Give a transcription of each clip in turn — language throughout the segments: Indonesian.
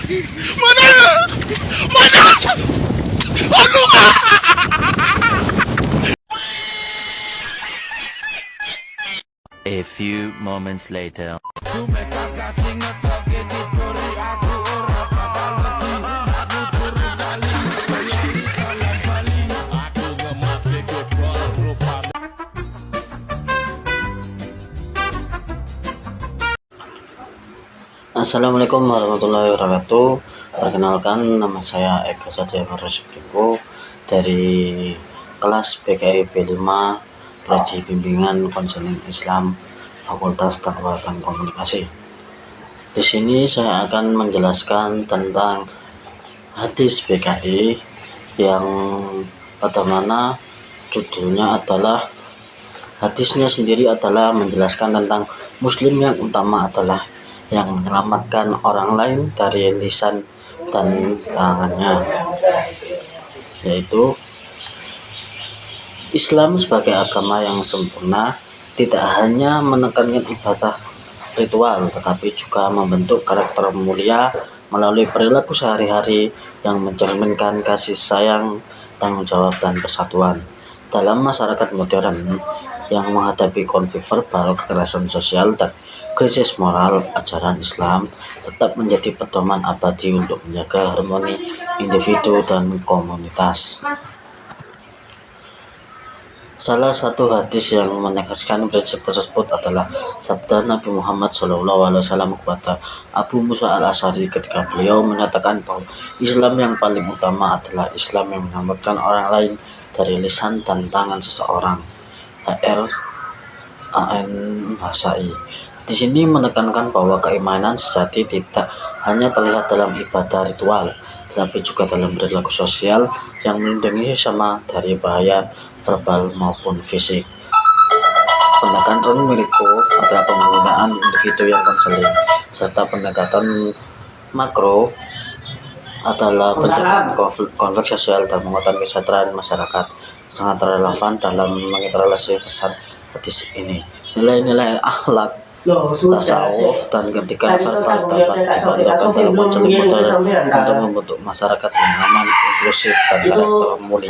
Mana? Mana? Ano ka? A few moments later. Assalamualaikum warahmatullahi wabarakatuh. Perkenalkan, nama saya Eka Sajaya Rezekipo dari kelas PKI B5 Prodi Bimbingan Konseling Islam Fakultas Dakwah dan Komunikasi. Di sini saya akan menjelaskan tentang hadis PKI yang pada mana judulnya adalah hadisnya sendiri adalah menjelaskan tentang Muslim yang utama adalah yang menyelamatkan orang lain dari lisan dan tangannya, yaitu Islam sebagai agama yang sempurna tidak hanya menekankan ibadah ritual tetapi juga membentuk karakter mulia melalui perilaku sehari-hari yang mencerminkan kasih sayang, tanggung jawab, dan persatuan. Dalam masyarakat modern yang menghadapi konflik verbal, kekerasan sosial, dan krisis moral, ajaran Islam tetap menjadi pedoman abadi untuk menjaga harmoni individu dan komunitas. Salah satu hadis yang menegaskan prinsip tersebut adalah sabda Nabi Muhammad SAW kepada Abu Musa al-Asy'ari ketika beliau menyatakan bahwa Islam yang paling utama adalah Islam yang menyelamatkan orang lain dari lisan dan tangan seseorang. H.R. A.N. Hasai di sini menekankan bahwa keimanan sejati tidak hanya terlihat dalam ibadah ritual, tetapi juga dalam perilaku sosial yang melindungi sesama dari bahaya verbal maupun fisik. Pendekatan Miriko adalah penggunaan individu yang konseling, serta pendekatan makro adalah pencegahan konflik sosial dan penguatan kesejahteraan masyarakat. Sangat relevan dalam menginterelasi pesan hadis ini. Nilai-nilai akhlak, tasawuf, dan ketika verbal dapat dibantukan dalam konseling modern untuk membentuk masyarakat yang aman, inklusif, dan karakter mulia.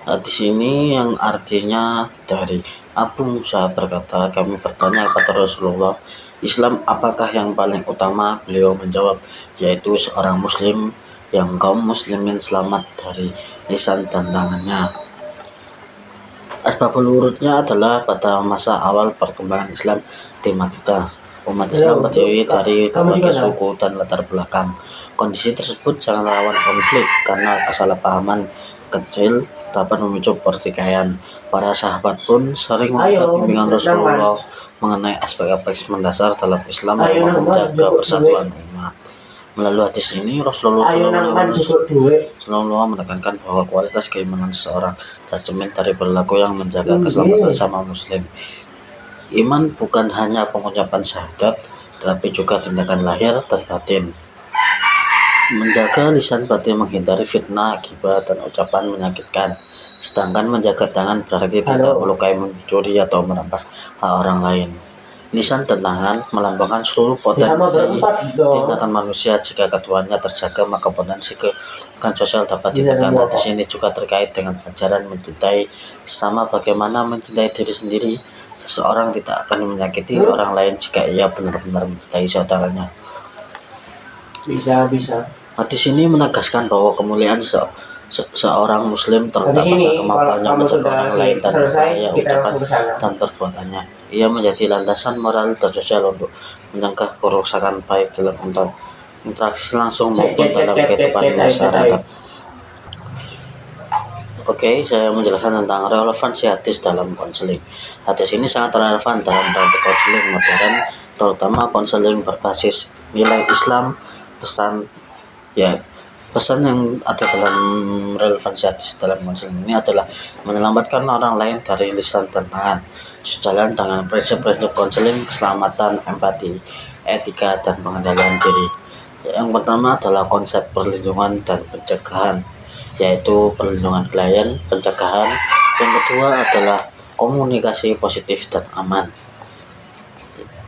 Di sini yang artinya dari Abu Musa berkata, kami bertanya kepada Rasulullah, Islam apakah yang paling utama? Beliau menjawab, yaitu seorang muslim yang kaum muslimin selamat dari lisan dan tangannya. Asbabul wurudnya adalah pada masa awal perkembangan Islam di Madinah. Umat Islam terdiri dari berbagai suku dan latar belakang. Kondisi tersebut sangat rawan konflik karena kesalahpahaman kecil dapat memicu pertikaian. Para sahabat pun sering meminta bimbingan Rasulullah mengenai aspek-aspek mendasar dalam Islam yang menjaga persatuan umat. Melalui hadis ini, Rasulullah SAW menekankan bahwa kualitas keimanan seseorang tercermin dari perilaku yang menjaga keselamatan sama muslim. Iman bukan hanya pengucapan syahadat, tetapi juga tindakan lahir dan batin. Menjaga lisan batin menghindari fitnah, ghibah, dan ucapan menyakitkan. Sedangkan menjaga tangan berarti tidak melukai, mencuri, atau merampas hak orang lain. Lisan dan tangan melambangkan seluruh potensi tindakan manusia. Jika keduanya terjaga, maka potensi kekerasan sosial dapat ditekan. Di sini juga terkait dengan ajaran mencintai sesama, bagaimana mencintai diri sendiri. Seseorang tidak akan menyakiti orang lain jika ia benar-benar mencintai saudaranya. Hadis ini menegaskan bahwa kemuliaan seorang muslim terletak pada kemampuannya menjaga orang lain dan berbahaya ucapan dan perbuatannya. Ia menjadi landasan moral dan sosial untuk mencegah kerusakan baik dalam interaksi langsung maupun dalam kehidupan masyarakat. Oke, saya menjelaskan tentang relevansi hadis dalam konseling. Hadis ini sangat relevan dalam praktik konseling modern, terutama konseling berbasis nilai Islam. Pesan yang ada dalam relevansi hadis dalam konseling ini adalah menyelamatkan orang lain dari lisan dan tangan, sejalan dengan prinsip-prinsip konseling, keselamatan, empati, etika, dan pengendalian diri. Yang pertama adalah konsep perlindungan dan pencegahan, yaitu perlindungan klien, pencegahan. Yang kedua adalah komunikasi positif dan aman.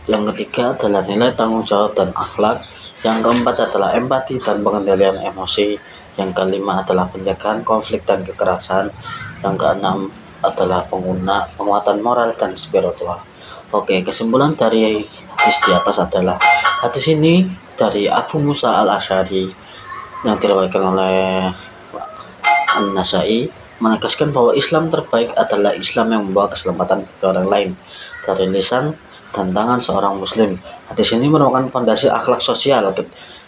Yang ketiga adalah nilai tanggung jawab dan akhlak. Yang keempat adalah empati dan pengendalian emosi. Yang kelima adalah penjagaan konflik dan kekerasan. Yang keenam adalah penguatan moral dan spiritual. Oke, kesimpulan dari hadis di atas adalah hadis ini dari Abu Musa al-Asy'ari yang diriwayatkan oleh An-Nasai menegaskan bahwa Islam terbaik adalah Islam yang membawa keselamatan bagi orang lain dari lisan dan tangan seorang muslim. Hadis ini merupakan fondasi akhlak sosial,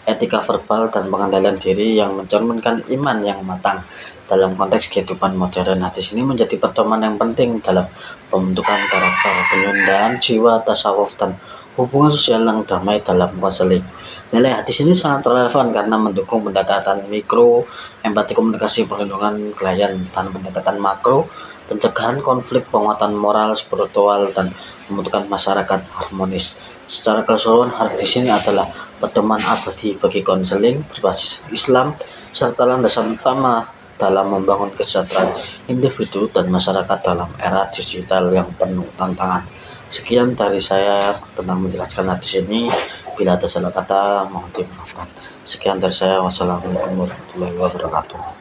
etika verbal, dan pengendalian diri yang mencerminkan iman yang matang. Dalam konteks kehidupan modern, hadis ini menjadi pedoman yang penting dalam pembentukan karakter, penyundaan jiwa, tasawuf, dan hubungan sosial yang damai dalam konseling. Nilai hadis ini sangat relevan karena mendukung pendekatan mikro, empati, komunikasi, perlindungan klien, dan pendekatan makro, pencegahan konflik, penguatan moral, spiritual, dan membentukkan masyarakat harmonis. Secara keseluruhan, hadis ini adalah pedoman abadi bagi konseling berbasis Islam serta landasan utama dalam membangun kesejahteraan individu dan masyarakat dalam era digital yang penuh tantangan. Sekian dari saya tentang menjelaskan hadis ini. Bila ada salah kata, mohon dimaafkan. Sekian dari saya. Wassalamualaikum warahmatullahi wabarakatuh.